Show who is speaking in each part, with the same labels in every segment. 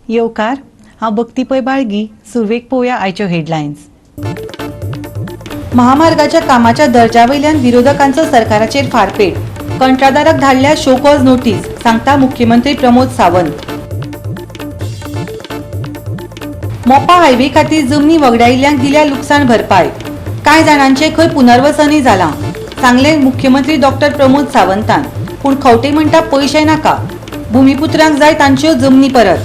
Speaker 1: येवकार हांव भक्ती पै बाळगी. सुरवेक पळोवया आयच्यो हेडलायन्स. महामार्गाच्या कामाच्या दर्ज्यावयल्यान विरोधकांचो सरकाराचेर फारपेट. कंत्राटदाराक धाडल्या शो कॉज नोटीस, सांगता मुख्यमंत्री प्रमोद सावंत. मोपा हायवे खातीर जमनी वगडायिल्ल्यांक दिल्या लुकसाण भरपाय. कांय जाणांचे खंय पुनर्वसनय जालां, सांगले मुख्यमंत्री डॉक्टर प्रमोद सावंतान. पूण खंवटे म्हणटा पयशे नाका, भुमिपुत्रांक जाय तांच्यो जमनी परत.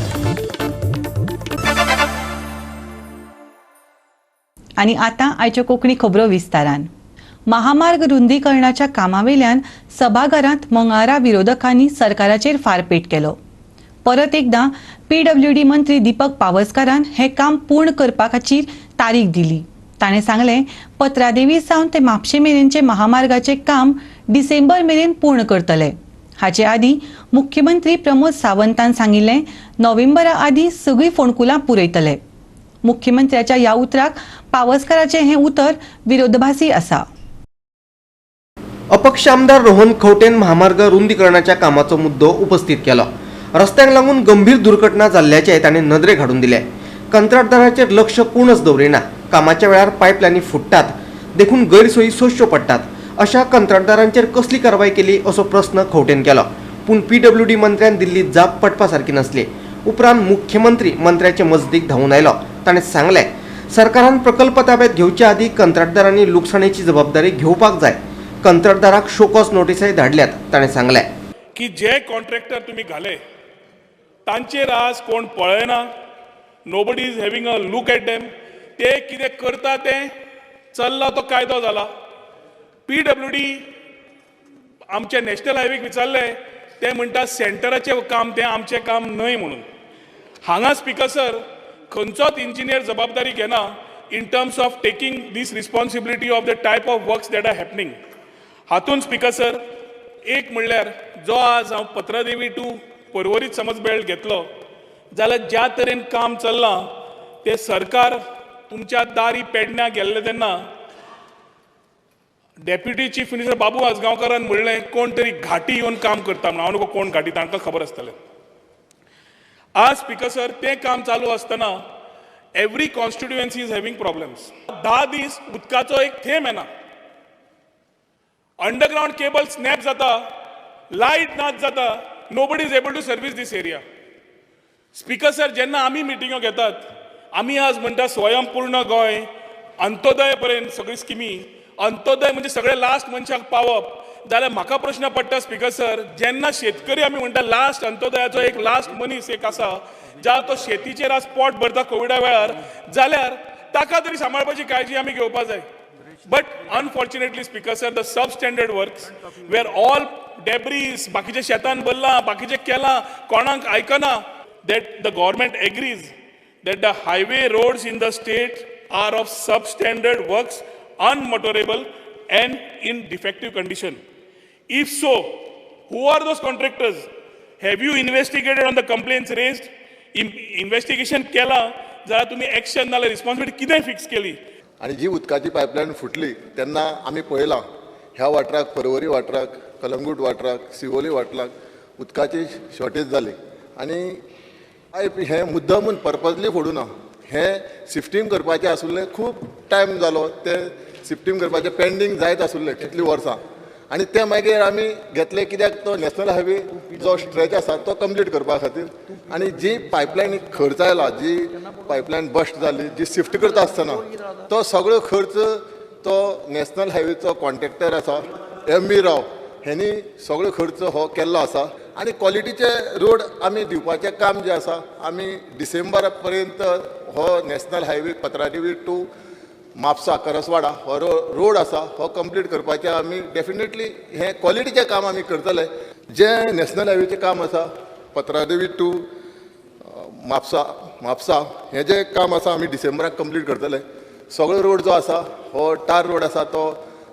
Speaker 1: आनी आतां आयच्यो कोंकणी खबरो विस्तारान. महामार्ग रुंदीकरणाच्या कामावेल्यान सभाघरांत मंगळारा विरोधकांनी सरकाराचेर फारपेट केलो. परत एकदां PWD मंत्री दीपक पावसकारान हे काम पूर्ण करपाची तारीख दिली. ताणें सांगलें, पत्रादेवी सावन ते म्हापशे मेरेनचे महामार्गाचे काम डिसेंबर मेरेन पूर्ण करतले. हाचे आदीं मुख्यमंत्री प्रमोद सावंतान सांगिल्लें, नोव्हेंबरा आदीं सगळीं फोंडकुलां पुरयतले. मुख्यमंत्र्याच्या ह्या उतराक पावसकाराचें हें उतर विरोधाभासी आसा.
Speaker 2: अपक्ष आमदार रोहन खंवटेन महामार्ग रुंदीकरणाच्या कामाचो मुद्दो उपस्थित केलो. रस्त्यांक लागून गंभीर दुर्घटना जाल्ल्याचे ताणें नदरेक हाडून दिले. कंत्राटदाराचेर लक्ष कोणच दवरिना. कामाच्या वेळार पायपलायनी फुटतात, देखून गैरसोयी सोंसच्यो पडटात. अशा कंत्राटदारांचेर कसली कारवाय केली असो प्रस्न खंवटेन केलो. पूण PWD मंत्र्यान दिल्ली जाप पडपा सारकी नसली. उपरांत मुख्यमंत्री मंत्र्याचे मजतीक धांवून आयलो. ताणें सांगलें, सरकारान प्रकल्प ताब्यात घेवचे आदीं कंत्राटदारांनी लुकसाणीची जबाबदारी घेवपाक जाय. कंत्राटदाराक शो कॉज नोटीसय धाडल्यात. ताणें सांगलें
Speaker 3: की जे कॉन्ट्रॅक्टर तुम्ही घाले तांचेर आज कोण पळयना. Nobody is having a look at them. ते कितें करता तें चल्ला तो कायदो जाला. PWD आमचे नॅशनल हायवेक विचारलें, ते म्हणटा सेंटराचें काम तें आमचें काम न्हय म्हणून. हांगा स्पिकर सर खंयचोच इंजिनियर जबाबदारी घेना in terms of taking this responsibility of the type of works that are happening. हातून स्पिकर सर एक म्हणल्यार जो आज हांव पत्रादेवी टू पर्वरीत समज बेल्ट घेतलो जाल्यार ज्या तरेन काम चल्लां तें सरकार तुमच्या दारी पेडण्यां गेल्ले तेन्ना डेप्युटी चीफ मिनिस्टर बाबू आजगांवकारान म्हणलें कोण तरी घाटी येवन काम करता म्हणून. हांव नको कोण घाटी, तांकां खबर आसतलें. आज स्पिकर सर तें काम चालू आसतना every constituency is having problems. 10 दीस उदकाचो एक थेंब येना. अंडरग्राउंड केबल स्नॅप जाता, लायट नाच जाता. Nobody is able to service this area. Speaker sir जेन्ना आमी मिटिंगो घेतात, आमी आज म्हणटा स्वयंपूर्ण गोंय, अंत्योदय पर्यंत सगळी स्किमी. अंत्योदय म्हणजे सगळे लास्ट मनशाक पावप. जाल्यार म्हाका प्रश्न पडटा स्पिकर सर, जेन्ना शेतकरी आमी म्हणटा लास्ट अंत्योदयाचो एक लास्ट मनीस एक आसा, ज्या तो शेतीचेर आज पोट भरता कोविडा वेळार, जाल्यार ताका तरी सांबाळपाची काळजी आमी घेवपाक जाय. But unfortunately, Speaker sir, the substandard works where all debris, बाकीचे शेतान भरला, बाकीचे केला, कोणाक आयकना, that the government agrees that the highway roads in the state are of substandard works, unmotorable and in defective condition. If so, who are those contractors? Have you investigated on the complaints raised? Investigation केला, जरा तुम्ही action नाल्या responsibility कितें fix केली?
Speaker 4: आणि जी उदकाची pipeline फुटली तेन्ना आमी पळयलां ह्या वाठाराक, पर्वरी वाठाराक, कलंगूट वाठाराक, सिवोली वाठाराक उदकाची शॉर्टेज जाली. आनी पायप हें मुद्दमून पर्पजली फोडूना. हें शिफ्टिंग करपाचें आसुल्लें, खूब टायम जालो तें शिफ्टिंग करपाचें, पेंडींग जायत आसुल्लें कितलीं वर्सां. आनी तें मागीर आमी घेतलें कित्याक तो नॅशनल हायवे जो स्ट्रेच आसा तो कंप्लीट करपा खातीर. आनी जी पायपलायन खर्च आयला, जी पायपलायन बस्ट जाली, जी शिफ्ट करता आसतना तो सगळो खर्च तो नॅशनल हायवेचो कॉन्ट्रॅक्टर आसा MV राव हेणी सगळो खर्च हो केल्लो आसा. आनी क्वॉलिटीचे रोड आमी दिवपाचें काम जें आसा आमी डिसेंबरा पर्यंत हो national highway Patradevi to Mhapsa Karaswada हो रोड आसा हो कंप्लीट करपाचें आमी डेफिनेटली हें क्वॉलिटीचें काम आमी करतले. जें नॅशनल हायवेचें काम आसा पत्रादेवी टू म्हापसा हें जें काम आसा आमी डिसेंबराक कंप्लीट करतले. सगळो रोड जो आसा हो टार रोड आसा तो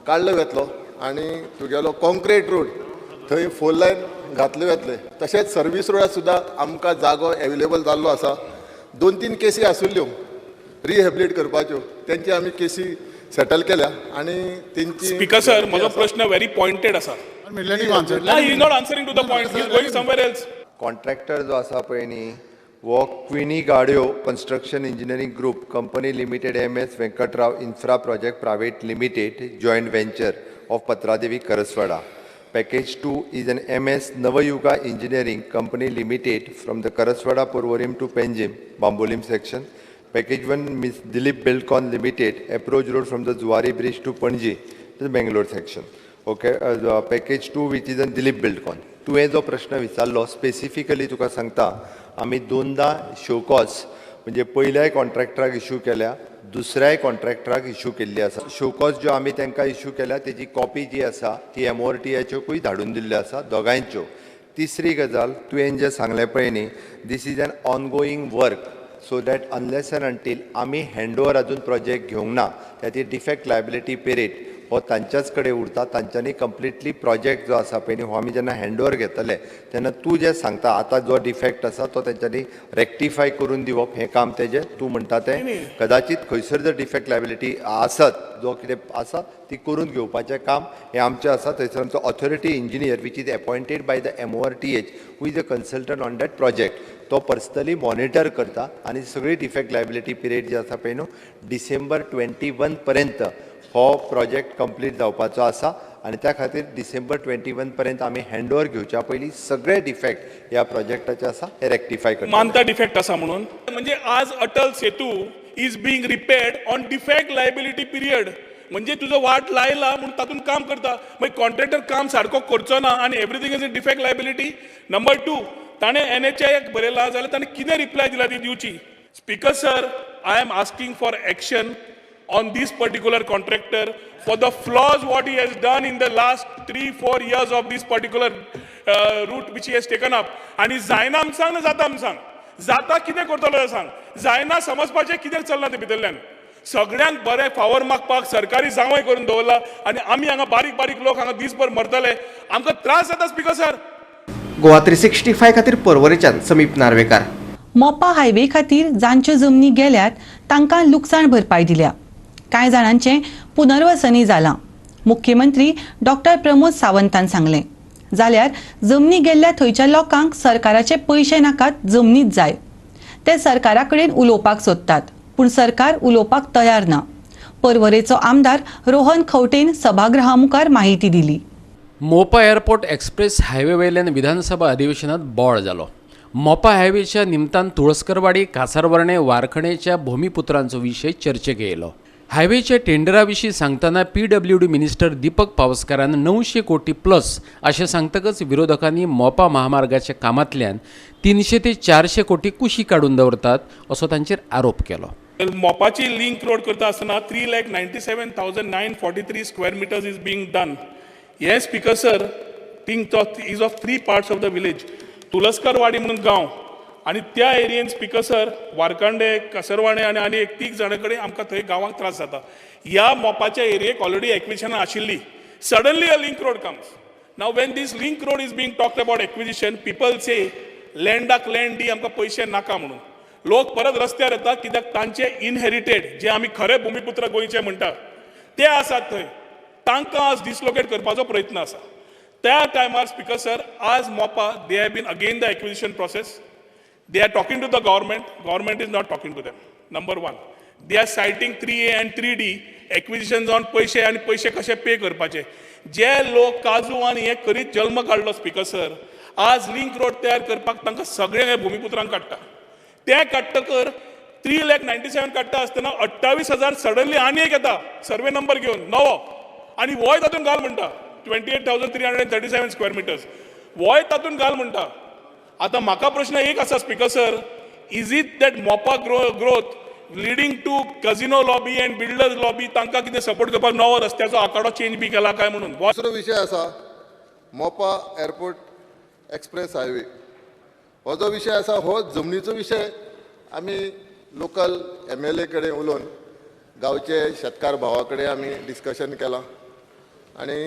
Speaker 4: काडलो वतलो आनी तुगेलो कॉन्क्रीट रोड थंय 4 लायन घातले वतले. तशेंच सर्वीस रोडाक सुद्दां आमकां जागो एवेलेबल जाल्लो आसा. 2-3 केसी आसुल्ल्यो रिहॅबिलिट करपाच्यो, तेंची आमी केसी सेटल केल्या आनी तेंची.
Speaker 3: स्पीकर सर, म्हजो प्रश्न व्हेरी पॉइंटेड आसा. He is not answering to the point, he is going somewhere else.
Speaker 5: Contractor जो आसा पळय न्ही वो क्विनी गाड्यो construction engineering group company limited MS Venkatrao infra project private limited joint venture of Patradevi Karaswada. Package 2 is an MS Navayuga Engineering Company Limited from the Karaswada Porvorim to Penjim, Bambolim section. Package 1 Ms. Dilip Belcon Limited, approach road from the Zuari Bridge to Panji, to the Bangalore section. Okay, package 2 which is an Dilip Belcon. तुवें जो प्रश्न विचारलो specifically तुका सांगता आमी दोनदा show cause म्हणजे पयल्याय कॉन्ट्रॅक्टराक issue केल्या दुसऱ्याय कॉन्ट्रॅक्टराक issue केल्ली आसा. शोकॉज ज्यो आमी तांकां इश्यू केल्या तेजी कॉपी जी आसा ती MORTAच्योकूय धाडून दिल्ली आसा दोगांयच्यो. तिसरी गजाल तुवें जें सांगलें पळय न्ही, this is an ongoing work so that unless end until आमी हँडओवर अजून प्रोजेक्ट घेवंक ना त्याची डिफेक्ट लायबिलिटी पिरियड हो तांच्याच कडेन उरता. तांच्यांनी कंप्लिटली प्रोजेक्ट जो आसा पळय न्ही हो आमी जेन्ना हँडओवर घेतले तेन्ना तूं जें सांगता आतां जो डिफेक्ट आसा तो तेंच्यांनी रेक्टिफाय करून दिवप हें काम तेजें तूं म्हणटा तें कदाचित खंयसर जर डिफेक्ट लायबिलिटी आसत जो कितें आसा ती करून घेवपाचें काम हें आमचें आसा. थंयसर आमचो authority engineer which is appointed by the MORTH who is a consultant on that project. तो पर्सनली मॉनिटर करता आनी सगळी डिफेक्ट लायबिलिटी पिरियड जी आसा पळय न्हू डिसेंबर 21 पर्यंत हो प्रोजेक्ट कंप्लीट जावपाचो आसा आनी त्या खातीर डिसेंबर 21 पर्यंत आमी हँडओवर घेवच्या पयलीं सगळे डिफेक्ट ह्या प्रोजेक्टाचे आसा हे रेक्टिफाय करता.
Speaker 3: मानता डिफेक्ट आसा म्हणून म्हणजे आज Atal Setu is being repaired on defect liability period. म्हणजे तुजो वाट लायला म्हणून तातूंत काम करता मागीर कॉन्ट्रॅक्टर काम सारको करचो ना आनी everything is a defect liability. Number 2 ताणें NHAक बरयलां जाल्यार ताणें कितें रिप्लाय दिला ती दिवची. Speaker sir, I am asking for action on this particular contractor for the flaws what he has done in the last 3-4 years of this particular route which he has taken up. आणि जायना आमकां सांग ना जाता आमकां सांग जाता कितें करतलो सांग जायना समजपाचें कितें चलना ते भितरल्यान. सगळ्यांक बरें फावर मागपाक सरकारी जावंय करून दवरला आनी आमी हांगा बारीक बारीक लोक हांगा दीसभर मरतले आमकां त्रास जाता. स्पीकर सर,
Speaker 2: गोवा 365 खातीर पर्वरेच्यान समीप नार्वेकार.
Speaker 1: मोपा हायवे खातीर जांच्यो जमनी गेल्यात तांकां लुकसाण भरपाय दिल्या. कांय जाणांचें पुनर्वसनय जालां. मुख्यमंत्री डॉक्टर प्रमोद सावंतान सांगलें. जाल्यार जमनी गेल्ल्या थंयच्या लोकांक सरकाराचे पयशे नाकात, जमनीच जाय. ते सरकारा कडेन उलोवपाक सोदतात पूण सरकार उलोवपाक तयार ना. पर्वरेचो आमदार रोहन खंवटेन सभागृहा मुखार माहिती दिली.
Speaker 6: मोपा एअरपोर्ट एक्सप्रेस हायवे वयल्यान विधानसभा अधिवेशनात बोळ जालो. मोपा हायवेच्या निमतान तुळसकरवाडी, कासारवर्णे, वारखणेच्या भूमिपुत्रांचो विशय चर्चेक येयलो. हायवेच्या टेंडरा विशीं सांगतना PWD मिनिस्टर दीपक पावसकारान 900 कोटी प्लस अशें सांगतकच विरोधकांनी मोपा महामार्गाच्या कामांतल्यान 300 ते 400 कोटी कुशी काडून दवरतात असो तांचेर आरोप केलो.
Speaker 3: मोपाची लिंक रोड करता आसतना 3,97,943 square metres is being done. हे speaker sir think is of 3 parts of the village. Tulaskarwadi म्हणून गांव आणि त्या एरियेन स्पीकर सर वारकांडे, कासरवाणे आणि एक 3 जाणां कडेन आमकां थंय गांवांक त्रास जाता. ह्या मोपाच्या एरियेक ऑलरेडी एक्विजिशन आशिल्ली. Suddenly a link road comes. नाव when this link road is being talked about acquisition people say लँडाक लँड दी आमकां पयशे नाका म्हणून. लोक परत रस्त्यार येतात कित्याक तांचे इनहेरिटेड जे आमी खरे भूमिपुत्र गोंयचे म्हणटा ते आसात थंय तांकां आज डिसलोकेट करपाचो प्रयत्न आसा. त्या टायमार स्पीकर सर आज Mopa they have been again the acquisition process. They are talking to the government. Government is not talking to them. Number 1, they are citing 3A and 3D acquisitions on पैसे आणि पैसे कशे पे करपाचे. जे लोक काजू आणि हे करीत जल्म काढलो स्पीकर सर आज लिंक रोड तयार करपाक तांकां सगळे भूमिपुत्रांक काडटा. ते काडटकर 3,97,000 काडटा आसतना 28,000 सडनली आनी एक येता सर्वे नंबर घेवन नवो आणि वोय तातून घाल म्हणटा 28,337 स्क्वेअर मिटर्स वोय तातून घाल म्हणटा. आता म्हाका प्रश्न एक आसा speaker sir, is it that Mopa growth leading to casino lobby and builders lobby तांकां कितें सपोर्ट करपाक नवो रस्त्याचो आंकडो चेंज बी केला काय म्हणून.
Speaker 4: दुसरो विशय आसा मोपा एअरपोर्ट एक्सप्रेस हायवे. हो जो विशय आसा हो जमनीचो विशय आमी लोकल MLA कडेन उलोवन गांवचे शेतकार भावा कडेन आमी डिस्कशन केलां आनी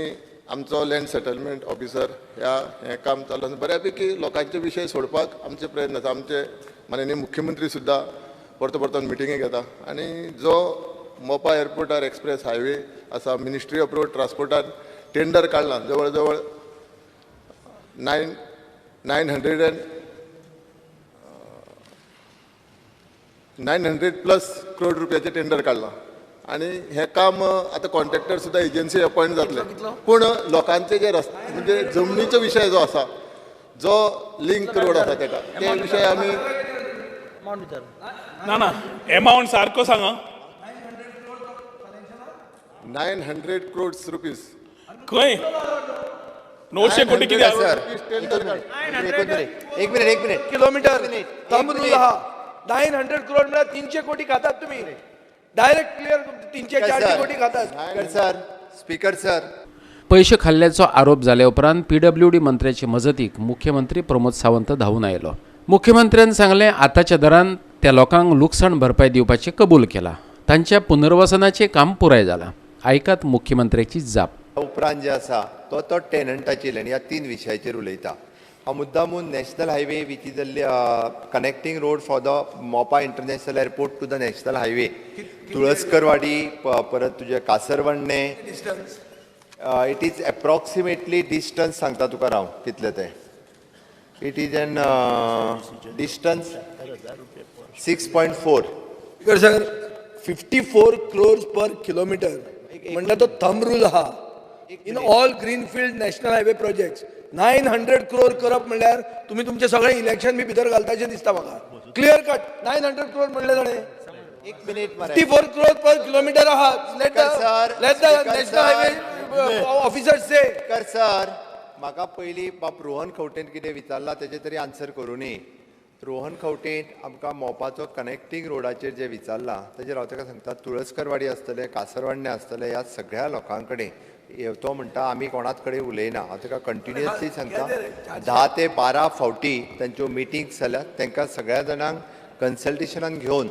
Speaker 4: आमचो लँड सेटलमेंट ऑफिसर हें काम चालू आसा. बऱ्यापैकी लोकांचे विशय सोडपाक आमचे प्रयत्न आसा. आमचे माननीय मुख्यमंत्री सुद्दां परतो परतून मिटिंगेक येता आनी जो मोपा एअरपोर्टार एक्सप्रेस हायवे आसा मिनिस्ट्री ऑफ रोड ट्रान्सपोर्टान टेंडर काडलां जवळ जवळ 900 900+ करोड रुपयाचे टेंडर काढला आणि हे काम आता कॉन्ट्रॅक्टर सुद्धा एजन्सी अपॉइंट जातले पूण लोकांचे जे रस्ते म्हणजे जमनीचो विषय जो आसा जो लिंक रोड आसा तेका ते विशय आमी
Speaker 3: ना अमाऊंट सारको सांगा
Speaker 4: 900 crores रुपीज
Speaker 3: खंय 900 कोटी किती
Speaker 5: सर एक मिनिट
Speaker 7: किलोमीटर थंब रूल आहा 900 करोड म्हळ्यार 300 कोटी खातात तुम्ही डायरेक्ट क्लियर 340 कोटी खातात
Speaker 5: स्पीकर सर
Speaker 6: पैसे खाल्ल्याचो आरोप जाल्या उपरांत PWD मंत्र्याचे मजतीक मुख्यमंत्री प्रमोद सावंत धांवन आयलो. मुख्यमंत्र्यान सांगलें आतांच्या दरान त्या लोकांक लुकसाण भरपाय दिवपाचें कबूल केला. तांच्या पुनर्वसनाचें काम पुराय जालां. आयकात मुख्यमंत्र्याची जाप.
Speaker 5: उपरांत जे आसा तो टेनंटाचेर आनी ह्या 3 विशयाचेर उलयता. हांव मुद्दामून national highway which is connecting road for the Mopa international airport to the national highway Tulaskarwadi परत तुजे Kasarvarne it is approximately distance सांगता तुका हांव कितले ते it is an distance 6.4
Speaker 7: sir 54 crores per kilometre म्हणटा तो थंब रूल आहा in all greenfield national highway projects 900 crore करप म्हणल्यार तुम्ही तुमचे सगळे इलेक्शन बी भितर घालताचे दिसता म्हाका क्लियर कट 900 crore म्हणले जाणे
Speaker 5: 1 मिनिट
Speaker 7: 54 crore पर किलोमीटर आहा let the national highway officer say
Speaker 5: कर सर म्हाका पयलीं बाप रोहन खंवटेन कितें विचारला तेजे तरी आन्सर करूनी. रोहन खंवटेन आमकां मोपाचो कनेक्टिंग रोडाचेर जे विचारला तेजेर हांव ताका सांगता तुळसकरवाडी आसतले कासरवाडणे आसतले ह्या सगळ्या लोकां कडेन तो म्हणटा आमी कोणाच कडेन उलयना. हांव ताका कंटिन्युअसली सांगता 10 ते 12 फावटी तांच्यो मिटिंग्स जाल्यात. तांकां सगळ्या जाणांक कन्सल्टेशनान घेवन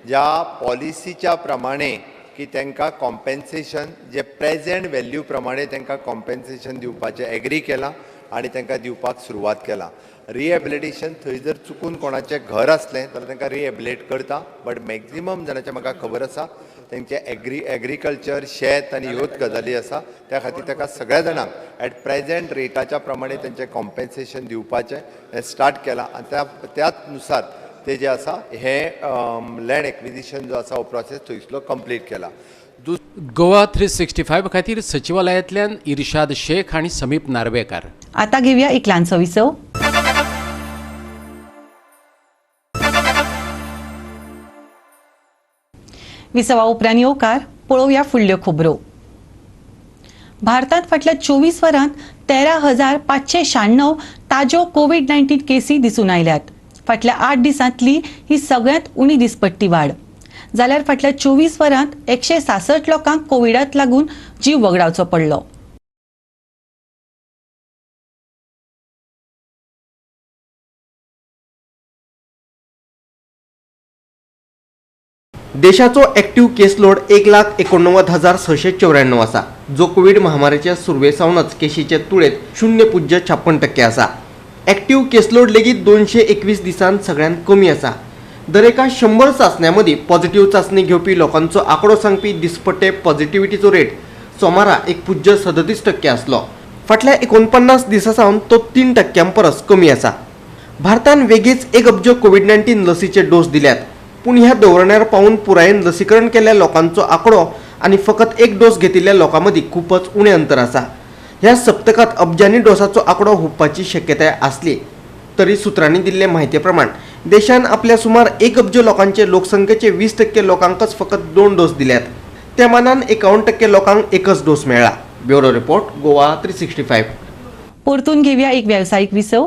Speaker 5: ज्या पॉलिसीच्या प्रमाणे की तांकां कॉम्पेन्सेशन जे प्रेजेंट व्हॅल्यू प्रमाणे तांकां कॉम्पेन्सेशन दिवपाचें एग्री केलां आनी तांकां दिवपाक सुरवात केला. रिहेबिलिटेशन थंय जर चुकून कोणाचें घर असलें जाल्यार तांकां रिहेबिलिटेट करता. बट मॅक्झिमम जाणांचें म्हाका खबर आसा तेंचे एग्रीकल्चर शेत आनी ह्योच गजाली आसा. त्या खातीर ताका सगळ्या जाणांक एट प्रेजेंट रेटाच्या प्रमाणे तेंचें कॉम्पेन्सेशन दिवपाचें हें स्टार्ट केलां आनी त्याच नुसार ते जे आसा हे लँड एक्विजिशन जो आसा हो प्रोसेस थंयसलो कंप्लीट केला.
Speaker 6: गोवा 365 खातीर सचिवालयातल्यान इर्शाद शेख आणि समीप नार्वेकार.
Speaker 1: आता घेऊया एक ल्हानसो विसव. विसवा उपरांत येवकार पळोवया फुडल्यो खबरो. भारतांत फाटल्या 24 वरांत 13,596 ताज्यो कोविड-19 केसी दिसून आयल्यात. फाटल्या 8 दिसांतली ही सगळ्यांत उणी दिसपट्टी वाड. जाल्यार फाटल्या 24 वरांत 166 लोकांक कोविडाक लागून जीव वगडावचो पडलो.
Speaker 2: देशाचो एक्टिव्ह केस लोड 1,89,694 आसा, जो कोविड महामारीच्या सुरवेसावनच केशीचे तुळेत 0.56% आसा. एक्टिव्ह केस लोड लेगीत 221 दिसांत सगळ्यांत कमी आसा. दर एका 100 चाचण्यांमदी पॉझिटिव्ह चाचणी घेवपी लोकांचो आंकडो सांगपी दिसपट्टे पॉझिटिव्हिटीचो रेट सोमारा 1.37% आसलो. फाटल्या 49 दिसांसावन तो 3% परस कमी आसा. भारतान वेगीच 1 अब्ज कोविड-19 लसीचे डोस दिल्यात. पूण ह्या धोरणार पावून पुरायेन लसीकरण केल्ल्या लोकांचो आंकडो आनी फकत 1 डोस घेतिल्ल्या लोकांमदी खूपच उणें अंतर आसा. ह्या सप्तकात अब्जांनी डोसाचो आंकडो हुंपपाची शक्यताय आसली तरी सुत्रांनी दिल्ले म्हायती प्रमाण देशान आपल्या सुमार 1 अब्ज लोकांचे लोकसंख्येचे 20% लोकांकच फकत 2 डोस दिल्यात. त्या मानान 51% लोकांक एकच डोस मेळ्ळा. Bureau report, Goa 365.
Speaker 1: परतून घेऊया एक व्यावसायिक विसव.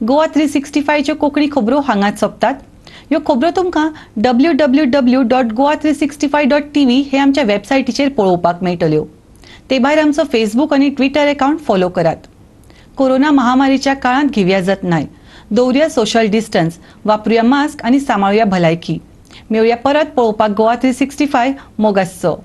Speaker 1: गोवा 365 च्यो कोंकणी खबरो हांगाच सोंपतात. ह्यो खबरो तुमकां www.goa365.tv हे आमच्या वेबसायटीचेर पळोवपाक मेळटल्यो. ते भायर आमचो फेसबूक आनी ट्विटर अकाउंट फॉलो करात. कोरोना महामारीच्या काळांत घेवया जतनाय, दवरया सोशल डिस्टन्स, वापरूया मास्क आनी सांबाळुया भलायकी. मेळुया परत पळोवपाक गोवा 365 मोगासचो.